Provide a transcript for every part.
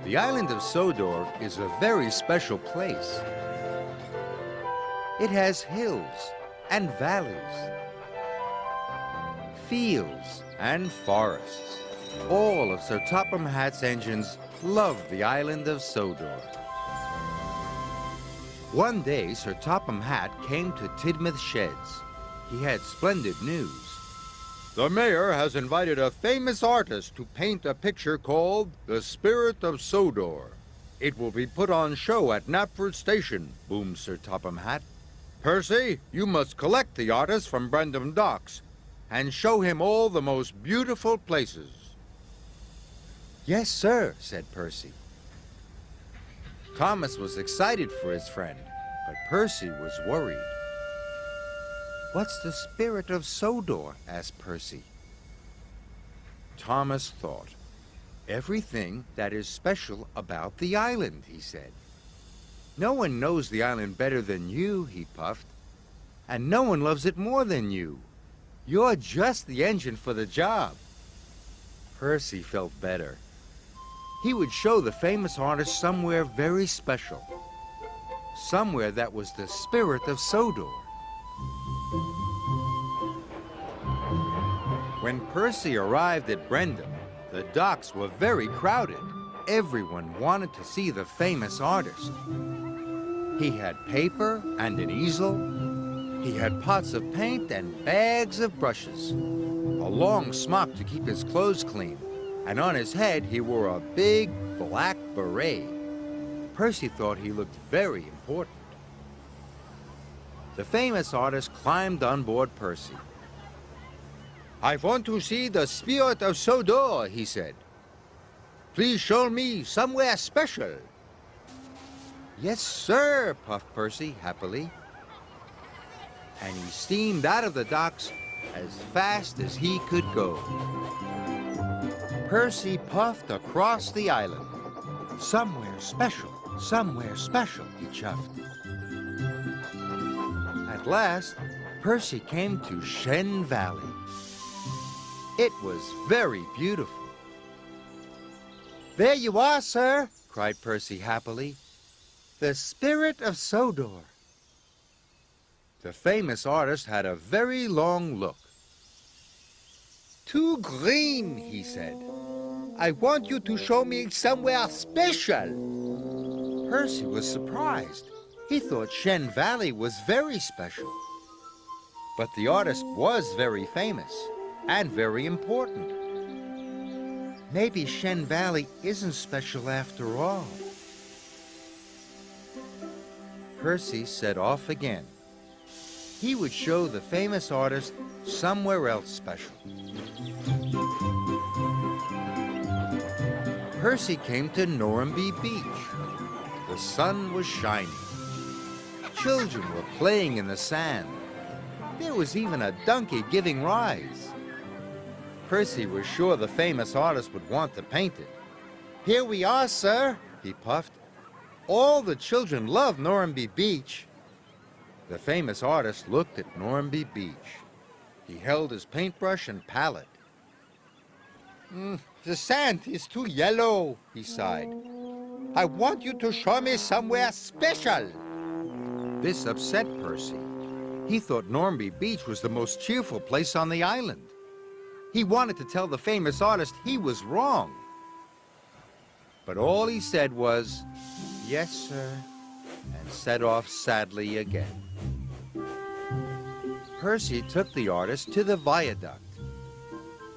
The island of Sodor is a very special place. It has hills and valleys, fields and forests. All of Sir Topham Hatt's engines love the island of Sodor. One day, Sir Topham Hatt came to Tidmouth Sheds. He had splendid news. The mayor has invited a famous artist to paint a picture called The Spirit of Sodor. It will be put on show at Knapford Station, boomed Sir Topham Hatt. Percy, you must collect the artist from Brendam Docks and show him all the most beautiful places. Yes, sir, said Percy. Thomas was excited for his friend, but Percy was worried. What's the spirit of Sodor? Asked Percy. Thomas thought. Everything that is special about the island, he said. No one knows the island better than you, he puffed. And no one loves it more than you. You're just the engine for the job. Percy felt better. He would show the famous artist somewhere very special. Somewhere that was the spirit of Sodor. When Percy arrived at Brendam, the docks were very crowded. Everyone wanted to see the famous artist. He had paper and an easel. He had pots of paint and bags of brushes. A long smock to keep his clothes clean. And on his head he wore a big black beret. Percy thought he looked very important. The famous artist climbed on board Percy. I want to see the spirit of Sodor, he said. Please show me somewhere special. Yes, sir, puffed Percy happily. And he steamed out of the docks as fast as he could go. Percy puffed across the island. Somewhere special, he chuffed. At last, Percy came to Shen Valley. It was very beautiful. There you are, sir, cried Percy happily. The spirit of Sodor. The famous artist had a very long look. Too green, he said. I want you to show me somewhere special. Percy was surprised. He thought Shen Valley was very special. But the artist was very famous and very important. Maybe Shen Valley isn't special after all. Percy set off again. He would show the famous artist somewhere else special. Percy came to Normanby Beach. The sun was shining. Children were playing in the sand. There was even a donkey giving rides. Percy was sure the famous artist would want to paint it. Here we are, sir, he puffed. All the children love Normanby Beach. The famous artist looked at Normanby Beach. He held his paintbrush and palette. The sand is too yellow, he sighed. I want you to show me somewhere special. This upset Percy. He thought Normanby Beach was the most cheerful place on the island. He wanted to tell the famous artist he was wrong. But all he said was, yes, sir, and set off sadly again. Percy took the artist to the viaduct.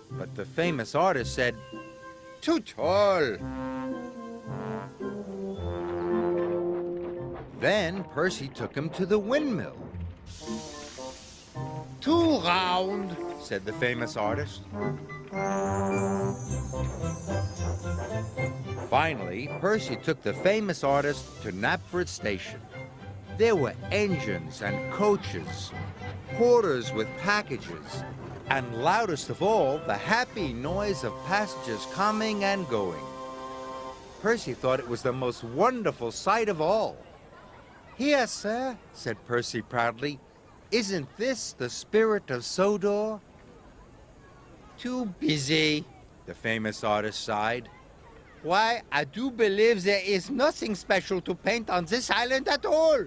But the famous artist said, too tall. Then Percy took him to the windmill. Too round, said the famous artist. Finally, Percy took the famous artist to Knapford Station. There were engines and coaches, porters with packages, and loudest of all, the happy noise of passengers coming and going. Percy thought it was the most wonderful sight of all. Here, sir, said Percy proudly. Isn't this the spirit of Sodor? Too busy, the famous artist sighed. Why, I do believe there is nothing special to paint on this island at all.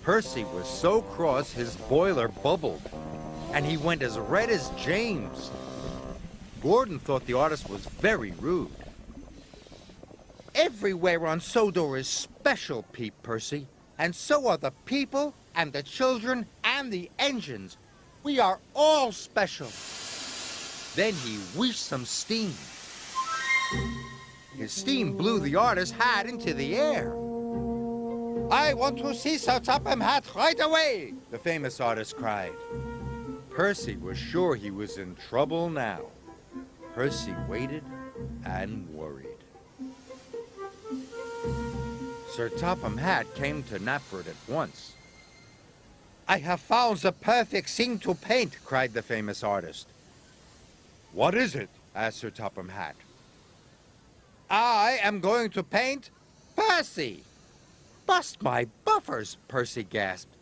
Percy was so cross his boiler bubbled, and he went as red as James. Gordon thought the artist was very rude. Everywhere on Sodor is special, peeped Percy, and so are the people and the children and the engines. We are all special. Then he wheezed some steam. His steam blew the artist's hat into the air. I want to see Sir Topham Hatt right away, the famous artist cried. Percy was sure he was in trouble now. Percy waited and worried. Sir Topham Hatt came to Knapford at once. I have found the perfect thing to paint, cried the famous artist. What is it? Asked Sir Topham Hatt. I am going to paint Percy. Bust my buffers, Percy gasped.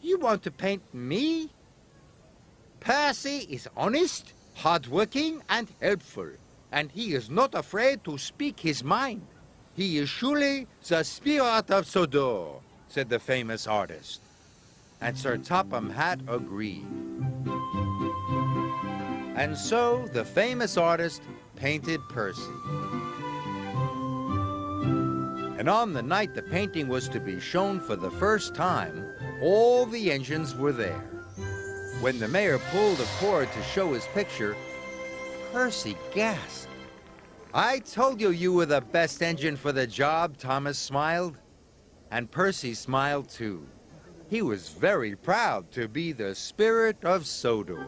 You want to paint me? Percy is honest, hardworking, and helpful, and he is not afraid to speak his mind. He is surely the spirit of Sodor, said the famous artist. And Sir Topham Hatt agreed. And so the famous artist painted Percy. And on the night the painting was to be shown for the first time, all the engines were there. When the mayor pulled a cord to show his picture, Percy gasped. I told you you were the best engine for the job, Thomas smiled. And Percy smiled too. He was very proud to be the spirit of Sodor.